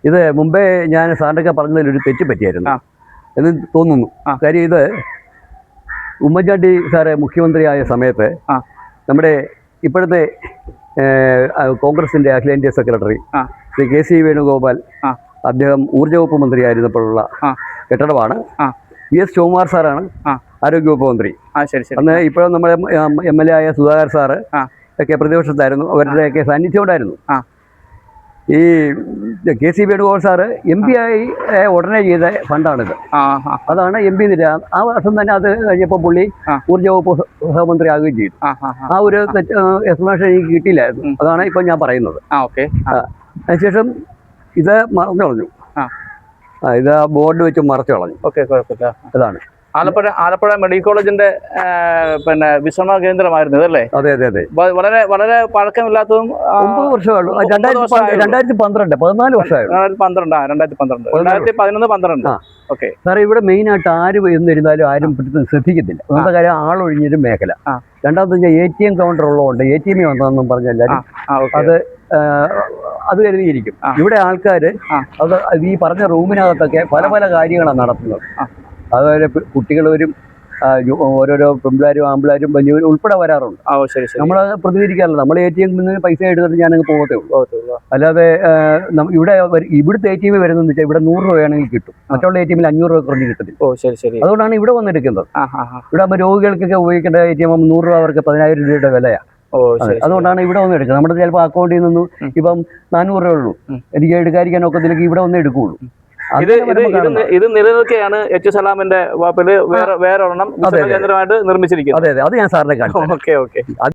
ഇത് മുമ്പേ ഞാൻ സാറിനൊക്കെ പറഞ്ഞതിൽ ഒരു തെറ്റ് പറ്റിയായിരുന്നു എന്ന് തോന്നുന്നു. കാര്യം ഇത് ഉമ്മൻചാണ്ടി സാറ് മുഖ്യമന്ത്രിയായ സമയത്ത് നമ്മുടെ ഇപ്പോഴത്തെ കോൺഗ്രസിൻ്റെ അഖിലേന്ത്യാ സെക്രട്ടറി ശ്രീ KC വേണുഗോപാൽ അദ്ദേഹം ഊർജ്ജ വകുപ്പ് മന്ത്രിയായിരുന്നപ്പോഴുള്ള കെട്ടിടമാണ്. VS ശിവകുമാർ സാറാണ് ആരോഗ്യവകുപ്പ് മന്ത്രി. അന്ന് ഇപ്പോഴും നമ്മുടെ MLA ആയ സുധാകർ സാറ് ഒക്കെ പ്രതിപക്ഷത്തായിരുന്നു. അവരുടെയൊക്കെ സാന്നിധ്യം ഉണ്ടായിരുന്നു. ഈ KC വേണുഗോപാൽ സാറ് MP ആയി ഉടനെ ചെയ്ത ഫണ്ടാണിത്. അതാണ് MP നില. ആ വർഷം തന്നെ അത് കഴിഞ്ഞപ്പോൾ പുള്ളി ഊർജ്ജ വകുപ്പ് സഹമന്ത്രി ആകുകയും ചെയ്തു. ആ ഒരു എക്സ്പ്ലനേഷൻ എനിക്ക് കിട്ടിയില്ലായിരുന്നു. അതാണ് ഇപ്പം ഞാൻ പറയുന്നത്. അതിനുശേഷം ഇത് മറന്നു കളഞ്ഞു. ഇത് ബോർഡ് വെച്ച് മറച്ചു കളഞ്ഞു. അതാണ് ആലപ്പുഴ മെഡിക്കൽ കോളേജിന്റെ വിശ്രമ കേന്ദ്രമായിരുന്നു ഇതല്ലേ? അതെ അതെ അതെ. വളരെ വളരെ പഴക്കമില്ലാത്തതും 9 വർഷമുള്ളൂ. 2012 14 വർഷമായിരുന്നു. 2011-12 ഓക്കെ സാറേ, ഇവിടെ മെയിനായിട്ട് ആര് എന്നിരുന്നാലും ആരും ശ്രദ്ധിക്കത്തില്ല. ഒന്നാമത്തെ കാര്യം ആളൊഴിഞ്ഞൊരു മേഖല. രണ്ടാമത്തെ വെച്ചാൽ ATM കൗണ്ടർ ഉള്ളതുകൊണ്ട് ATM വന്നതെന്നും പറഞ്ഞെല്ലാവരും അത് കരുതിയിരിക്കും. ഇവിടെ ആൾക്കാർ അത് ഈ പറഞ്ഞ റൂമിനകത്തൊക്കെ പല പല കാര്യങ്ങളാണ് നടത്തുന്നത്. അതുപോലെ കുട്ടികൾ വരും, ഓരോരോ പെൺപിള്ളേരും ആമ്പിള്ളേരും വലിയവരും ഉൾപ്പെടെ വരാറുണ്ട്. നമ്മൾ പ്രതികരിക്കാറില്ല. നമ്മൾ ATM നിന്ന് പൈസ എടുത്തിട്ട് ഞാനങ്ങ് പോകത്തേ ഉള്ളൂ. അല്ലാതെ ഇവിടുത്തെ ATM വരുന്നതെന്ന് വെച്ചാൽ ഇവിടെ 100 രൂപയാണെങ്കിൽ കിട്ടും. മറ്റുള്ള ATM 500 രൂപ കുറഞ്ഞ് കിട്ടത്തില്ല. അതുകൊണ്ടാണ് ഇവിടെ വന്നെടുക്കുന്നത്. ഇവിടെ ആകുമ്പോൾ രോഗികൾക്കൊക്കെ ഉപയോഗിക്കേണ്ട ATM 100 രൂപ അവർക്ക് 10,000 രൂപയുടെ വിലയാണ്. അതുകൊണ്ടാണ് ഇവിടെ വന്ന് എടുക്കുന്നത്. നമ്മുടെ ചിലപ്പോൾ അക്കൗണ്ടിൽ നിന്നും ഇപ്പം 400 രൂപ ഉള്ളൂ, എനിക്ക് എടുക്കാതിരിക്കാൻ ഒക്കത്തിലേക്ക് ഇവിടെ വന്നേ എടുക്കുള്ളൂ. ഇത് നിലനിൽക്കെയാണ് സലാമിന്റെ വാപ്പില് വേറെ ഒരെണ്ണം കേന്ദ്രമായിട്ട് നിർമ്മിച്ചിരിക്കുന്നത്. അതെ അതെ, അത് ഞാൻ സാറിനെ കാണിച്ചു. ഓക്കെ.